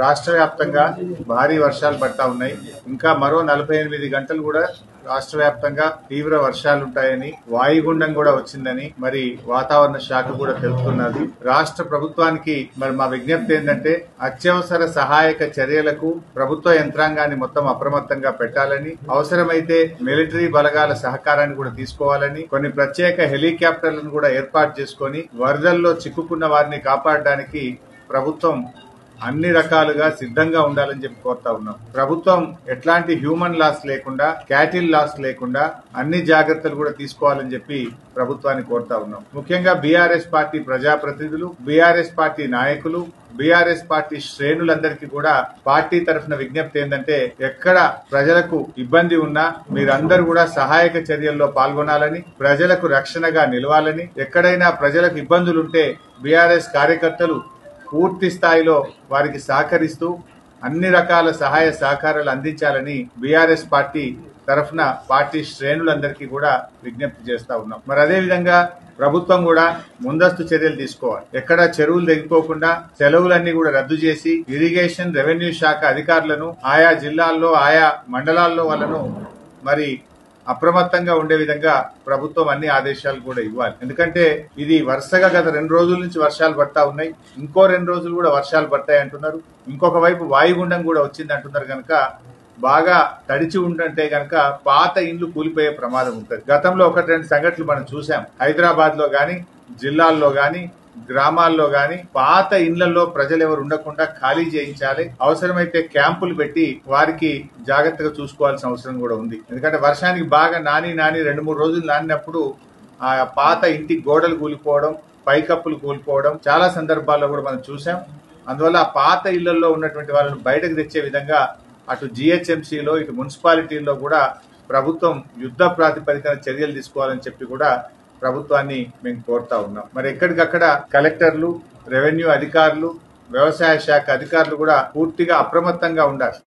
రాష్ట్ర వ్యాప్తంగా భారీ వర్షాలు పడతా ఉన్నాయి. ఇంకా మరో 48 గంటలు కూడా రాష్ట్ర వ్యాప్తంగా తీవ్ర వర్షాలుంటాయని, వాయుగుండం కూడా వచ్చిందని మరి వాతావరణ శాఖ కూడా తెలుపుతున్నది. రాష్ట్ర ప్రభుత్వానికి మరి మా విజ్ఞప్తి ఏంటంటే అత్యవసర సహాయక చర్యలకు ప్రభుత్వ యంత్రాంగాన్ని మొత్తం అప్రమత్తంగా పెట్టాలని, అవసరమైతే మిలిటరీ బలగాల సహకారాన్ని కూడా తీసుకోవాలని, కొన్ని ప్రత్యేక హెలికాప్టర్లను కూడా ఏర్పాటు చేసుకొని వరదల్లో చిక్కుకున్న వారిని కాపాడడానికి ప్రభుత్వం అన్ని రకాలుగా సిద్ధంగా ఉండాలని చెప్పి కోరుతా ఉన్నాం. ప్రభుత్వం ఎట్లాంటి హ్యూమన్ లాస్ లేకుండా, క్యాటిల్ లాస్ లేకుండా అన్ని జాగ్రత్తలు కూడా తీసుకోవాలని చెప్పి ప్రభుత్వాన్ని కోరుతా ఉన్నాం. ముఖ్యంగా బీఆర్ఎస్ పార్టీ ప్రజాప్రతినిధులు, బీఆర్ఎస్ పార్టీ నాయకులు, బీఆర్ఎస్ పార్టీ శ్రేణులందరికీ కూడా పార్టీ తరఫున విజ్ఞప్తి ఏంటంటే ఎక్కడ ప్రజలకు ఇబ్బంది ఉన్నా మీరందరూ కూడా సహాయక చర్యల్లో పాల్గొనాలని, ప్రజలకు రక్షణగా నిలవాలని, ఎక్కడైనా ప్రజలకు ఇబ్బందులుంటే బీఆర్ఎస్ కార్యకర్తలు పూర్తి స్థాయిలో వారికి సహకరిస్తూ అన్ని రకాల సహాయ సహకారాలు అందించాలని బీఆర్ఎస్ పార్టీ తరఫున పార్టీ శ్రేణులందరికీ కూడా విజ్ఞప్తి చేస్తా ఉన్నాం. మరి అదే విధంగా ప్రభుత్వం కూడా ముందస్తు చర్యలు తీసుకోవాలి. ఎక్కడ చెరువులు తెగిపోకుండా సెలవులన్నీ కూడా రద్దు చేసి ఇరిగేషన్, రెవెన్యూ శాఖ అధికారులను ఆయా జిల్లాల్లో, ఆయా మండలాల్లో వాళ్ళను మరి అప్రమత్తంగా ఉండే విధంగా ప్రభుత్వం అన్ని ఆదేశాలు కూడా ఇవ్వాలి. ఎందుకంటే ఇది వరుసగా గత 2 రోజుల నుంచి వర్షాలు పడతా ఉన్నాయి. ఇంకో 2 రోజులు కూడా వర్షాలు పడతాయి అంటున్నారు. ఇంకొక వైపు వాయుగుండం కూడా వచ్చింది అంటున్నారు. కనుక బాగా తడిచి ఉండంటే గనక పాత ఇండ్లు కూలిపోయే ప్రమాదం ఉంటుంది. గతంలో 1-2 సంఘటనలు మనం చూసాం. హైదరాబాద్ లో గాని, జిల్లాల్లో గాని, గ్రామాల్లో గాని పాత ఇండ్లలో ప్రజలు ఎవరు ఉండకుండా ఖాళీ చేయించాలి. అవసరమైతే క్యాంపులు పెట్టి వారికి జాగ్రత్తగా చూసుకోవాల్సిన అవసరం కూడా ఉంది. ఎందుకంటే వర్షానికి బాగా నాని 2-3 రోజులు నానినప్పుడు ఆ పాత ఇంటి గోడలు కూలిపోవడం, పైకప్పులు కూలిపోవడం చాలా సందర్భాల్లో కూడా మనం చూసాం. అందువల్ల ఆ పాత ఇళ్లలో ఉన్నటువంటి వాళ్ళని బయటకు తెచ్చే విధంగా అటు జిహెచ్ఎంసీలో, ఇటు మున్సిపాలిటీల్లో కూడా ప్రభుత్వం యుద్ధ ప్రాతిపదికన చర్యలు తీసుకోవాలని చెప్పి కూడా ప్రభుత్వాన్ని మేము కోరుతా ఉన్నాం. మరి ఎక్కడికక్కడ కలెక్టర్లు, రెవెన్యూ అధికారులు, వ్యవసాయ శాఖ అధికారులు కూడా పూర్తిగా అప్రమత్తంగా ఉండాలి.